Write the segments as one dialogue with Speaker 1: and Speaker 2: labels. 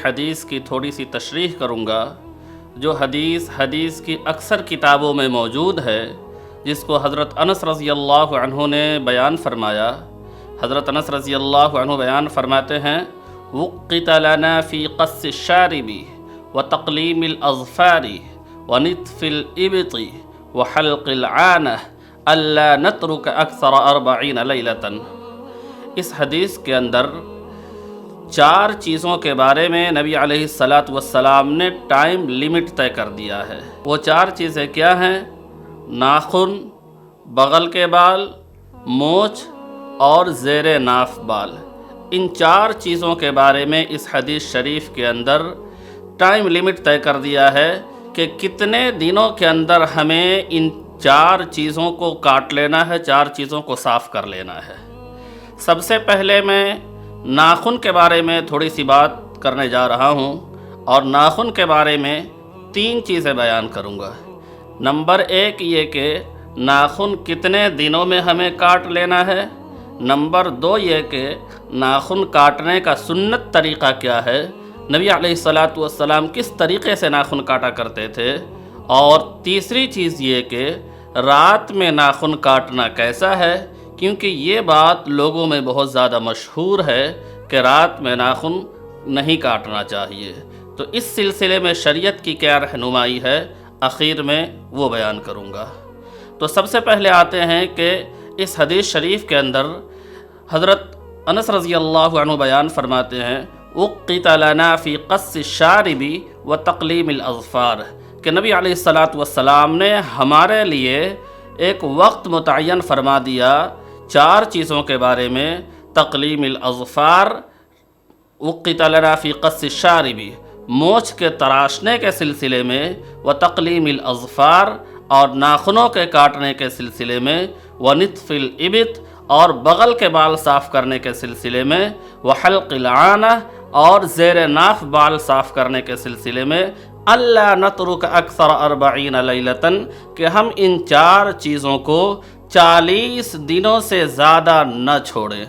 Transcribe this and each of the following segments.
Speaker 1: حدیث کی تھوڑی سی تشریح کروں گا، جو حدیث کی اکثر کتابوں میں موجود ہے، جس کو حضرت انس رضی اللہ عنہ نے بیان فرمایا۔ حضرت انس رضی اللہ عنہ بیان فرماتے ہیں، وقت لنا فی قص الشارب وتقلیم الاظفار ونتف الابط وحلق العانہ الا نترک اکثر 40 لیلۃ۔ اس حدیث کے اندر 4 چیزوں کے بارے میں نبی علیہ الصلاۃ والسلام نے ٹائم لیمٹ طے کر دیا ہے۔ وہ 4 چیزیں کیا ہیں؟ ناخن، بغل کے بال، مونچھ اور زیر ناف بال۔ ان 4 چیزوں کے بارے میں اس حدیث شریف کے اندر ٹائم لیمٹ طے کر دیا ہے کہ کتنے دنوں کے اندر ہمیں ان 4 چیزوں کو کاٹ لینا ہے، 4 چیزوں کو صاف کر لینا ہے۔ سب سے پہلے میں ناخن کے بارے میں تھوڑی سی بات کرنے جا رہا ہوں، اور ناخن کے بارے میں 3 چیزیں بیان کروں گا۔ نمبر 1 یہ کہ ناخن کتنے دنوں میں ہمیں کاٹ لینا ہے۔ نمبر 2 یہ کہ ناخن کاٹنے کا سنت طریقہ کیا ہے، نبی علیہ الصلاۃ والسلام کس طریقے سے ناخن کاٹا کرتے تھے۔ اور تیسری چیز یہ کہ رات میں ناخن کاٹنا کیسا ہے، کیونکہ یہ بات لوگوں میں بہت زیادہ مشہور ہے کہ رات میں ناخن نہیں کاٹنا چاہیے۔ تو اس سلسلے میں شریعت کی کیا رہنمائی ہے، آخر میں وہ بیان کروں گا۔ تو سب سے پہلے آتے ہیں کہ اس حدیث شریف کے اندر حضرت انس رضی اللہ عنہ بیان فرماتے ہیں، وقت لنا فی قص الشارب وتقلیم الاظفار، کہ نبی علیہ الصلاۃ والسلام نے ہمارے لیے ایک وقت متعین فرما دیا 4 چیزوں کے بارے میں۔ تقلیم الاظفار، وقت لنا فی قص الشارب، مونچھ کے تراشنے کے سلسلے میں، وتقلیم الاظفار، اور ناخنوں کے کاٹنے کے سلسلے میں، ونتف الابط، اور بغل کے بال صاف کرنے کے سلسلے میں، وحلق العانہ، اور زیر ناف بال صاف کرنے کے سلسلے میں، اللہ نترک اکثر 40 لیلۃ، کہ ہم ان 4 چیزوں کو 40 دنوں سے زیادہ نہ چھوڑیں۔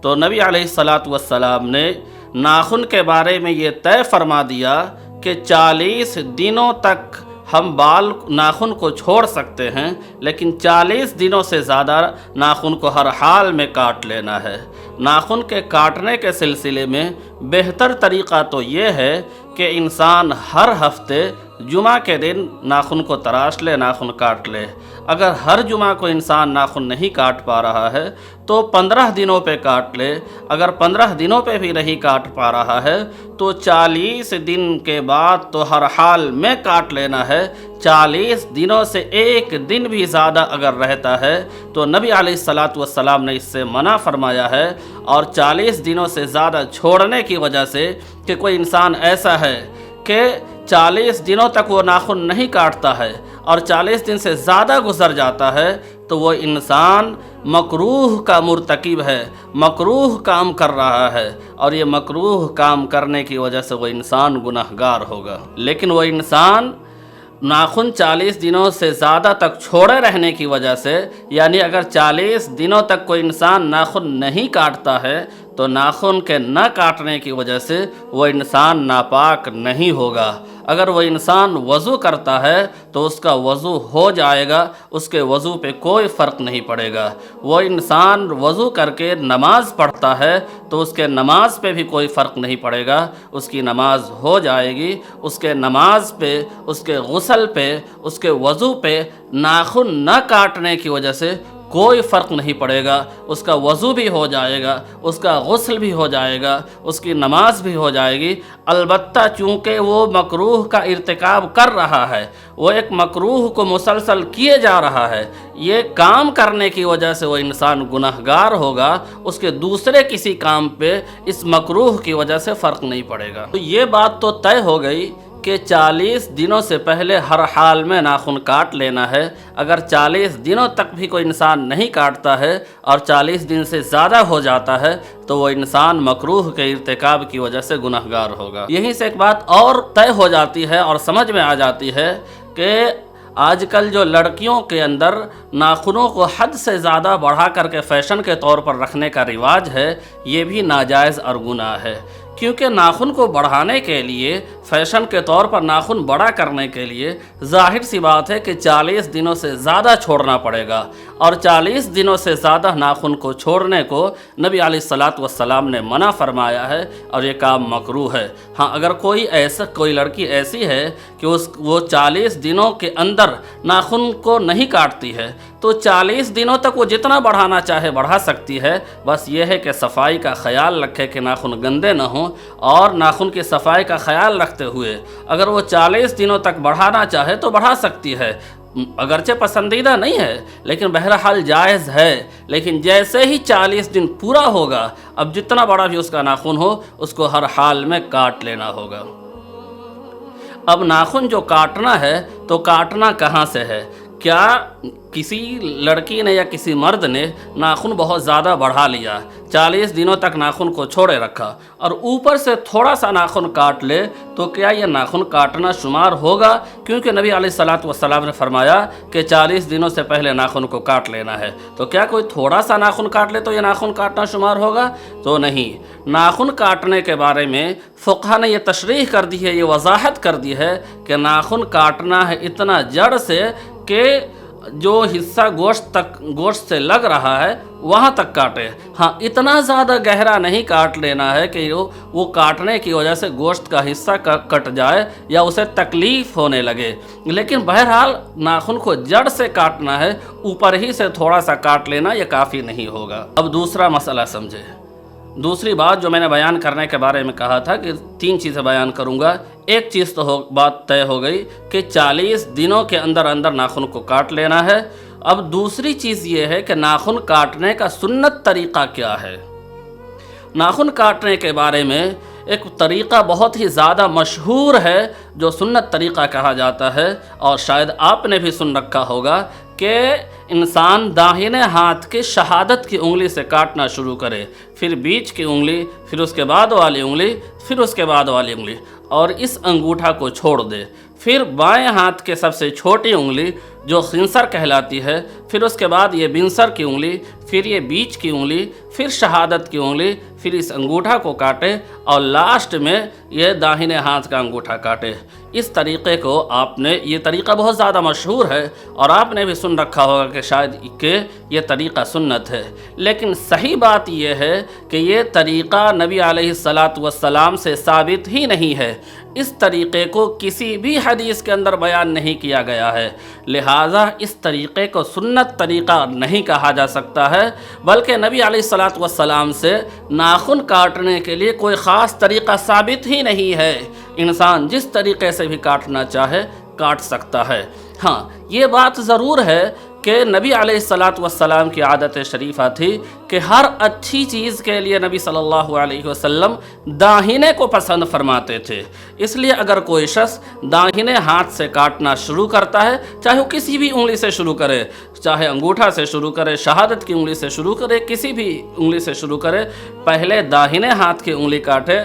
Speaker 1: تو نبی علیہ الصلاۃ والسلام نے ناخن کے بارے میں یہ طے فرما دیا کہ 40 دنوں تک ہم ناخن کو چھوڑ سکتے ہیں، لیکن 40 دنوں سے زیادہ ناخن کو ہر حال میں کاٹ لینا ہے۔ ناخن کے کاٹنے کے سلسلے میں بہتر طریقہ تو یہ ہے کہ انسان ہر ہفتے جمعہ کے دن ناخن کو تراش لے، ناخن کاٹ لے۔ اگر ہر جمعہ کو انسان ناخن نہیں کاٹ پا رہا ہے تو 15 دنوں پہ کاٹ لے۔ اگر 15 دنوں پہ بھی نہیں کاٹ پا رہا ہے تو 40 دن کے بعد تو ہر حال میں کاٹ لینا ہے۔ 40 دنوں سے ایک دن بھی زیادہ اگر رہتا ہے تو نبی علیہ الصلاۃ والسلام نے اس سے منع فرمایا ہے۔ اور 40 دنوں سے زیادہ چھوڑنے کی وجہ سے کہ کوئی انسان ایسا ہے کہ 40 دنوں تک وہ ناخن نہیں کاٹتا ہے اور 40 دن سے زیادہ گزر جاتا ہے، تو وہ انسان مکروہ کا مرتکب ہے، مکروہ کام کر رہا ہے، اور یہ مکروہ کام کرنے کی وجہ سے وہ انسان گنہگار ہوگا۔ لیکن وہ انسان ناخن 40 دنوں سے زیادہ تک چھوڑے رہنے کی وجہ سے، یعنی اگر 40 دنوں تک کوئی انسان ناخن نہیں کاٹتا ہے تو ناخن کے نہ کاٹنے کی وجہ سے وہ انسان ناپاک نہیں ہوگا۔ اگر وہ انسان وضو کرتا ہے تو اس کا وضو ہو جائے گا، اس کے وضو پہ کوئی فرق نہیں پڑے گا۔ وہ انسان وضو کر کے نماز پڑھتا ہے تو اس کے نماز پہ بھی کوئی فرق نہیں پڑے گا، اس کی نماز ہو جائے گی۔ اس کے نماز پہ، اس کے غسل پہ، اس کے وضو پہ ناخن نہ کاٹنے کی وجہ سے کوئی فرق نہیں پڑے گا، اس کا وضو بھی ہو جائے گا، اس کا غسل بھی ہو جائے گا، اس کی نماز بھی ہو جائے گی۔ البتہ چونکہ وہ مکروہ کا ارتکاب کر رہا ہے، وہ ایک مکروہ کو مسلسل کیے جا رہا ہے، یہ کام کرنے کی وجہ سے وہ انسان گنہگار ہوگا، اس کے دوسرے کسی کام پہ اس مکروہ کی وجہ سے فرق نہیں پڑے گا۔ تو یہ بات تو طے ہو گئی کہ 40 دنوں سے پہلے ہر حال میں ناخن کاٹ لینا ہے۔ اگر 40 دنوں تک بھی کوئی انسان نہیں کاٹتا ہے اور 40 دن سے زیادہ ہو جاتا ہے تو وہ انسان مکروہ کے ارتکاب کی وجہ سے گنہگار ہوگا۔ یہیں سے ایک بات اور طے ہو جاتی ہے اور سمجھ میں آ جاتی ہے کہ آج کل جو لڑکیوں کے اندر ناخنوں کو حد سے زیادہ بڑھا کر کے فیشن کے طور پر رکھنے کا رواج ہے، یہ بھی ناجائز اور گناہ ہے، کیونکہ ناخن کو بڑھانے کے لیے، فیشن کے طور پر ناخن بڑا کرنے کے لیے ظاہر سی بات ہے کہ 40 دنوں سے زیادہ چھوڑنا پڑے گا، اور 40 دنوں سے زیادہ ناخن کو چھوڑنے کو نبی علیہ الصلاۃ والسلام نے منع فرمایا ہے، اور یہ کام مکروہ ہے۔ ہاں، اگر کوئی لڑکی ایسی ہے کہ وہ 40 دنوں کے اندر ناخن کو نہیں کاٹتی ہے، تو 40 دنوں تک وہ جتنا بڑھانا چاہے بڑھا سکتی ہے۔ بس یہ ہے کہ صفائی کا خیال رکھے کہ ناخن گندے نہ ہوں، اور ناخن کی صفائی کا خیال رکھتے ہوئے اگر وہ 40 دنوں تک بڑھانا چاہے تو بڑھا سکتی ہے، اگرچہ پسندیدہ نہیں ہے لیکن بہرحال جائز ہے۔ لیکن جیسے ہی 40 دن پورا ہوگا، اب جتنا بڑا بھی اس کا ناخن ہو، اس کو ہر حال میں کاٹ لینا ہوگا۔ اب ناخن جو کاٹنا ہے تو کاٹنا کہاں سے ہے؟ کیا کسی لڑکی نے یا کسی مرد نے ناخن بہت زیادہ بڑھا لیا، 40 دنوں تک ناخن کو چھوڑے رکھا، اور اوپر سے تھوڑا سا ناخن کاٹ لے، تو کیا یہ ناخن کاٹنا شمار ہوگا؟ کیونکہ نبی علیہ الصلاۃ والسلام نے فرمایا کہ 40 دنوں سے پہلے ناخن کو کاٹ لینا ہے، تو کیا کوئی تھوڑا سا ناخن کاٹ لے تو یہ ناخن کاٹنا شمار ہوگا؟ تو نہیں۔ ناخن کاٹنے کے بارے میں فقہ نے یہ تشریح کر دی ہے، یہ وضاحت کر دی ہے کہ ناخن کاٹنا ہے اتنا جڑ سے کہ جو حصہ گوشت سے لگ رہا ہے وہاں تک کاٹے۔ ہاں، اتنا زیادہ گہرا نہیں کاٹ لینا ہے کہ وہ کاٹنے کی وجہ سے گوشت کا حصہ کٹ جائے یا اسے تکلیف ہونے لگے، لیکن بہرحال ناخن کو جڑ سے کاٹنا ہے، اوپر ہی سے تھوڑا سا کاٹ لینا یہ کافی نہیں ہوگا۔ اب دوسرا مسئلہ سمجھے۔ دوسری بات جو میں نے بیان کرنے کے بارے میں کہا تھا کہ 3 چیزیں بیان کروں گا، ایک چیز تو بات طے ہو گئی کہ 40 دنوں کے اندر ناخن کو کاٹ لینا ہے۔ اب دوسری چیز یہ ہے کہ ناخن کاٹنے کا سنت طریقہ کیا ہے۔ ناخن کاٹنے کے بارے میں ایک طریقہ بہت ہی زیادہ مشہور ہے جو سنت طریقہ کہا جاتا ہے، اور شاید آپ نے بھی سن رکھا ہوگا کہ انسان داہنے ہاتھ کی شہادت کی انگلی سے کاٹنا شروع کرے، پھر بیچ کی انگلی، پھر اس کے بعد والی انگلی، پھر اس کے بعد والی انگلی، اور اس انگوٹھا کو چھوڑ دے۔ پھر بائیں ہاتھ کے سب سے چھوٹی انگلی جو خنصر کہلاتی ہے، پھر اس کے بعد یہ بنصر کی انگلی، پھر یہ بیچ کی انگلی، پھر شہادت کی انگلی، پھر اس انگوٹھا کو کاٹے، اور لاسٹ میں یہ داہنے ہاتھ کا انگوٹھا کاٹے۔ اس طریقے کو یہ طریقہ بہت زیادہ مشہور ہے، اور آپ نے بھی سن رکھا ہوگا کہ شاید کہ یہ طریقہ سنت ہے، لیکن صحیح بات یہ ہے کہ یہ طریقہ نبی علیہ الصلاۃ والسلام سے ثابت ہی نہیں ہے۔ اس طریقے کو کسی بھی حدیث کے اندر بیان نہیں کیا گیا ہے، لہٰذا اس طریقے کو سنت طریقہ نہیں کہا جا سکتا ہے، بلکہ نبی علیہ الصلاۃ والسلام سے ناخن کاٹنے کے لیے کوئی خاص طریقہ ثابت ہی نہیں ہے۔ انسان جس طریقے سے بھی کاٹنا چاہے کاٹ سکتا ہے۔ ہاں، یہ بات ضرور ہے کہ نبی علیہ الصلاۃ والسلام کی عادت شریفہ تھی کہ ہر اچھی چیز کے لیے نبی صلی اللہ علیہ وسلم داہنے کو پسند فرماتے تھے۔ اس لیے اگر کوئی شخص داہنے ہاتھ سے کاٹنا شروع کرتا ہے، چاہے وہ کسی بھی انگلی سے شروع کرے، چاہے انگوٹھا سے شروع کرے، شہادت کی انگلی سے شروع کرے، کسی بھی انگلی سے شروع کرے، پہلے داہنے ہاتھ کی انگلی کاٹے،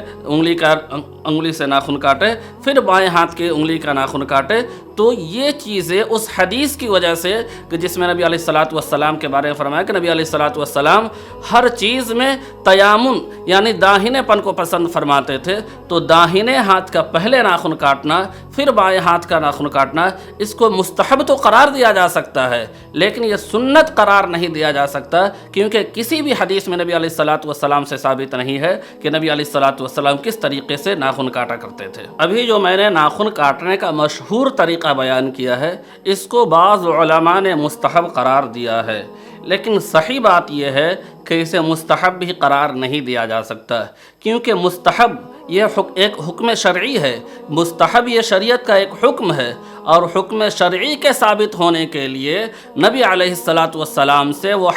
Speaker 1: انگلی سے ناخن کاٹے، پھر بائیں ہاتھ کی انگلی کا ناخن کاٹے، تو یہ چیزیں اس حدیث کی وجہ سے کہ جس میں نبی علیہ الصلاۃ والسلام کے بارے میں فرمایا کہ نبی علیہ الصلاۃ والسلام ہر چیز میں تیامن یعنی داہنے پن کو پسند فرماتے تھے، تو داہنے ہاتھ کا پہلے ناخن کاٹنا پھر بائیں ہاتھ کا ناخن کاٹنا، اس کو مستحب تو قرار دیا جا سکتا ہے، لیکن یہ سنت قرار نہیں دیا جا سکتا، کیونکہ کسی بھی حدیث میں نبی علیہ الصلاۃ والسلام سے ثابت نہیں ہے کہ نبی علیہ الصلاۃ والسلام کس طریقے سے ناخن کاٹا کرتے تھے۔ ابھی جو میں نے ناخن کاٹنے کا مشہور طریقہ بیان کیا ہے، اس کو بعض علماء نے مستحب قرار دیا ہے، لیکن صحیح بات یہ ہے کہ اسے مستحب بھی قرار نہیں دیا جا سکتا، کیونکہ مستحب یہ ایک حکم شرعی ہے، مستحب یہ شریعت کا ایک حکم ہے، اور حکم شرعی کے ثابت ہونے کے لیے نبی علیہ الصلاۃ والسلام سے وہ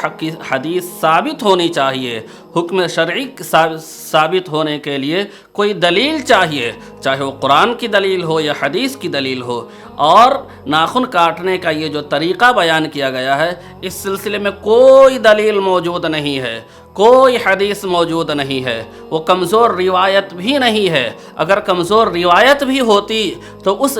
Speaker 1: حدیث ثابت ہونی چاہیے۔ حکم شرعی ثابت ہونے کے لیے کوئی دلیل چاہیے، چاہے وہ قرآن کی دلیل ہو یا حدیث کی دلیل ہو، اور ناخن کاٹنے کا یہ جو طریقہ بیان کیا گیا ہے، اس سلسلے میں کوئی دلیل موجود نہیں ہے، کوئی حدیث موجود نہیں ہے، وہ کمزور روایت بھی نہیں ہے۔ اگر کمزور روایت بھی ہوتی تو اس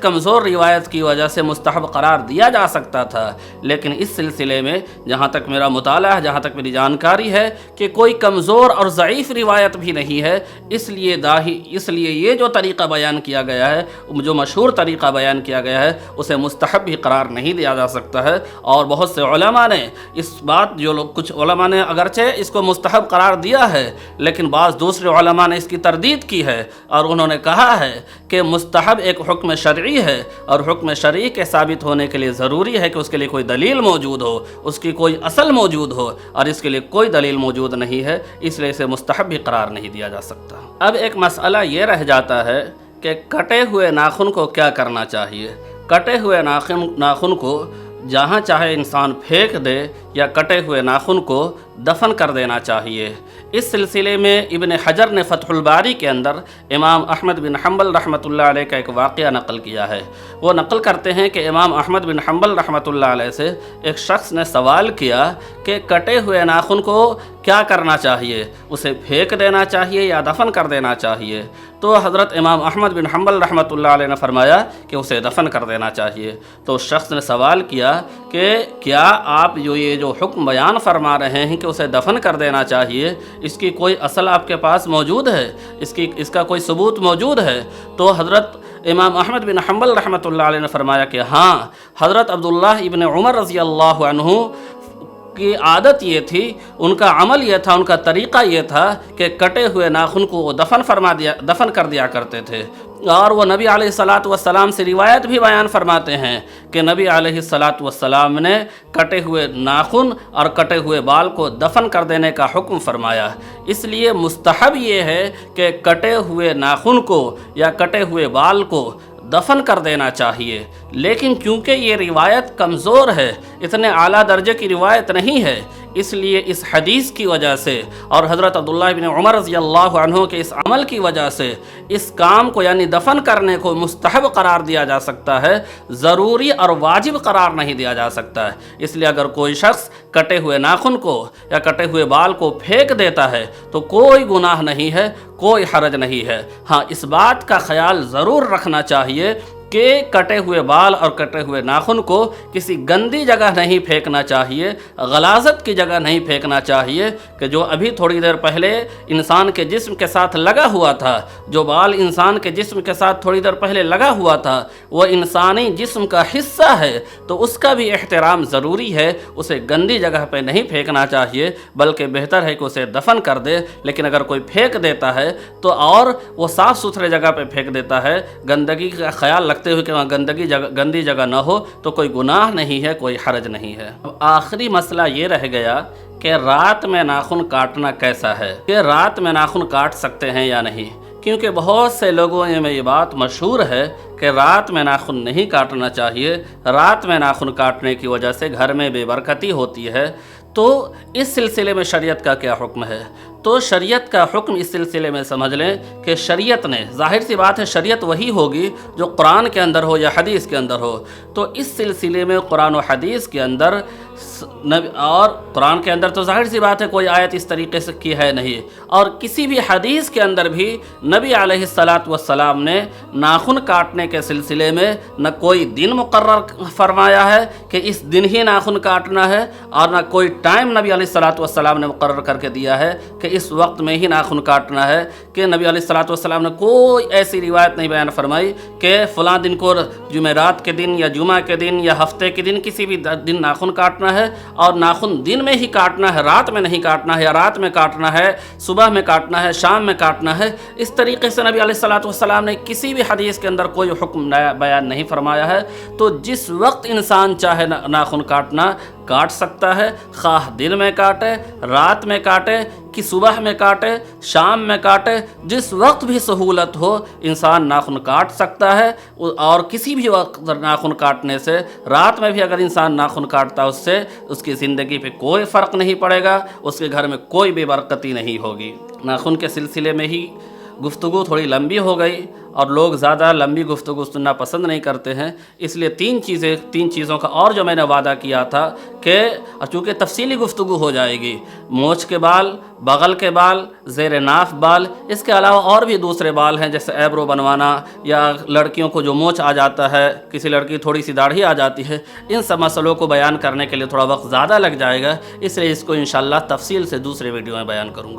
Speaker 1: کمزور روایت کی وجہ سے مستحب قرار دیا جا سکتا تھا، لیکن اس سلسلے میں جہاں تک میرا مطالعہ ہے، جہاں تک میری جانکاری ہے کہ کوئی کمزور اور ضعیف روایت بھی نہیں ہے، اس لیے یہ جو طریقہ بیان کیا گیا ہے، جو مشہور طریقہ بیان کیا گیا ہے، اسے مستحب بھی قرار نہیں دیا جا سکتا ہے۔ اور بہت سے علماء نے کچھ علماء نے اگرچہ اس کو مستحب قرار دیا ہے، لیکن بعض دوسرے علماء نے اس کی تردید کی ہے اور انہوں نے کہا ہے کہ مستحب ایک حکم شرعی ہے، اور حکم شرعی کے ثابت ہونے کے لیے ضروری ہے کہ اس کے لیے کوئی دلیل موجود ہو، اس کی کوئی اصل موجود ہو، اور اس کے لیے کوئی دلیل موجود نہیں ہے، اس لیے اسے مستحب بھی قرار نہیں دیا جا سکتا۔ اب ایک مسئلہ یہ رہ جاتا ہے کہ کٹے ہوئے ناخن کو کیا کرنا چاہیے۔ کٹے ہوئے ناخن کو جہاں چاہے انسان پھینک دے یا کٹے ہوئے ناخن کو دفن کر دینا چاہیے۔ اس سلسلے میں ابن حجر نے فتح الباری کے اندر امام احمد بن حنبل رحمۃ اللہ علیہ کا ایک واقعہ نقل کیا ہے۔ وہ نقل کرتے ہیں کہ امام احمد بن حنبل رحمۃ اللہ علیہ سے ایک شخص نے سوال کیا کہ کٹے ہوئے ناخن کو کیا کرنا چاہیے، اسے پھینک دینا چاہیے یا دفن کر دینا چاہیے؟ تو حضرت امام احمد بن حنبل رحمۃ اللہ علیہ نے فرمایا کہ اسے دفن کر دینا چاہیے۔ تو اس شخص نے سوال کیا کہ کیا آپ یہ جو حکم بیان فرما رہے ہیں کہ اسے دفن کر دینا چاہیے، اس کی کوئی اصل آپ کے پاس موجود ہے، اس کا کوئی ثبوت موجود ہے؟ تو حضرت امام احمد بن حنبل رحمۃ اللہ علیہ نے فرمایا کہ ہاں، حضرت عبداللہ ابن عمر رضی اللہ عنہ کی عادت یہ تھی، ان کا عمل یہ تھا، ان کا طریقہ یہ تھا کہ کٹے ہوئے ناخن کو وہ دفن کر دیا کرتے تھے۔ اور وہ نبی علیہ الصلاۃ والسلام سے روایت بھی بیان فرماتے ہیں کہ نبی علیہ الصلاۃ والسلام نے کٹے ہوئے ناخن اور کٹے ہوئے بال کو دفن کر دینے کا حکم فرمایا۔ اس لیے مستحب یہ ہے کہ کٹے ہوئے ناخن کو یا کٹے ہوئے بال کو دفن کر دینا چاہیے، لیکن کیونکہ یہ روایت کمزور ہے، اتنے اعلیٰ درجے کی روایت نہیں ہے، اس لیے اس حدیث کی وجہ سے اور حضرت عبداللہ بن عمر رضی اللہ عنہ کے اس عمل کی وجہ سے اس کام کو یعنی دفن کرنے کو مستحب قرار دیا جا سکتا ہے، ضروری اور واجب قرار نہیں دیا جا سکتا ہے۔ اس لیے اگر کوئی شخص کٹے ہوئے ناخن کو یا کٹے ہوئے بال کو پھینک دیتا ہے تو کوئی گناہ نہیں ہے، کوئی حرج نہیں ہے۔ ہاں، اس بات کا خیال ضرور رکھنا چاہیے کہ کٹے ہوئے بال اور کٹے ہوئے ناخن کو کسی گندی جگہ نہیں پھینکنا چاہیے، غلاظت کی جگہ نہیں پھینکنا چاہیے کہ جو ابھی تھوڑی دیر پہلے انسان کے جسم کے ساتھ لگا ہوا تھا، جو بال انسان کے جسم کے ساتھ تھوڑی دیر پہلے لگا ہوا تھا، وہ انسانی جسم کا حصہ ہے، تو اس کا بھی احترام ضروری ہے، اسے گندی جگہ پہ نہیں پھینکنا چاہیے، بلکہ بہتر ہے کہ اسے دفن کر دے۔ لیکن اگر کوئی پھینک دیتا ہے تو اور وہ صاف ستھرے جگہ پہ پھینک دیتا ہے، گندگی کا خیال رکھتے ہوئے کہ وہاں گندی جگہ نہ ہو، تو کوئی گناہ نہیں ہے، کوئی حرج نہیں ہے۔ اب آخری مسئلہ یہ رہ گیا کہ رات میں ناخن کاٹنا کیسا ہے، کہ رات میں ناخن کاٹ سکتے ہیں یا نہیں، کیونکہ بہت سے لوگوں میں یہ بات مشہور ہے کہ رات میں ناخن نہیں کاٹنا چاہیے، رات میں ناخن کاٹنے کی وجہ سے گھر میں بے برکتی ہوتی ہے۔ تو اس سلسلے میں شریعت کا کیا حکم ہے؟ تو شریعت کا حکم اس سلسلے میں سمجھ لیں کہ شریعت نے، ظاہر سی بات ہے شریعت وہی ہوگی جو قرآن کے اندر ہو یا حدیث کے اندر ہو، تو اس سلسلے میں قرآن و حدیث کے اندر اور قرآن کے اندر تو ظاہر سی بات ہے کوئی آیت اس طریقے سے کی ہے نہیں، اور کسی بھی حدیث کے اندر بھی نبی علیہ الصلاۃ والسلام نے ناخن کاٹنے کے سلسلے میں نہ کوئی دن مقرر فرمایا ہے کہ اس دن ہی ناخن کاٹنا ہے، اور نہ کوئی ٹائم نبی علیہ الصلاۃ والسلام نے مقرر کر کے دیا ہے کہ اس وقت میں ہی ناخن کاٹنا ہے، کہ نبی علیہ الصلاۃ والسلام نے کوئی ایسی روایت نہیں بیان فرمائی کہ فلاں دن کو جمعرات کے دن یا جمعہ کے دن یا ہفتے کے دن کسی بھی دن ناخن کاٹنا ہے، اور ناخن دن میں ہی کاٹنا ہے، رات میں نہیں کاٹنا ہے، یا رات میں کاٹنا ہے، صبح میں کاٹنا ہے، شام میں کاٹنا ہے۔ اس طریقے سے نبی علیہ الصلاۃ والسلام نے کسی بھی حدیث کے اندر کوئی حکم بیان نہیں فرمایا ہے۔ تو جس وقت انسان چاہے ناخن کاٹنا کاٹ سکتا ہے، خواہ دن میں کاٹے، رات میں کاٹے، کہ صبح میں کاٹے، شام میں کاٹے، جس وقت بھی سہولت ہو انسان ناخن کاٹ سکتا ہے۔ اور کسی بھی وقت ناخن کاٹنے سے، رات میں بھی اگر انسان ناخن کاٹتا اس سے اس کی زندگی پہ کوئی فرق نہیں پڑے گا، اس کے گھر میں کوئی بے برکتی نہیں ہوگی۔ ناخن کے سلسلے میں ہی گفتگو تھوڑی لمبی ہو گئی اور لوگ زیادہ لمبی گفتگو سننا پسند نہیں کرتے ہیں، اس لیے تین چیزوں کا اور جو میں نے وعدہ کیا تھا کہ چونکہ تفصیلی گفتگو ہو جائے گی، مونچھ کے بال، بغل کے بال، زیر ناف بال، اس کے علاوہ اور بھی دوسرے بال ہیں جیسے ایبرو بنوانا یا لڑکیوں کو جو مونچھ آ جاتا ہے، کسی لڑکی تھوڑی سی داڑھی آ جاتی ہے، ان سب مسئلوں کو بیان کرنے کے لیے تھوڑا وقت زیادہ لگ جائے گا، اس لیے اس کو انشاءاللہ تفصیل سے دوسرے ویڈیو میں بیان کروں گا۔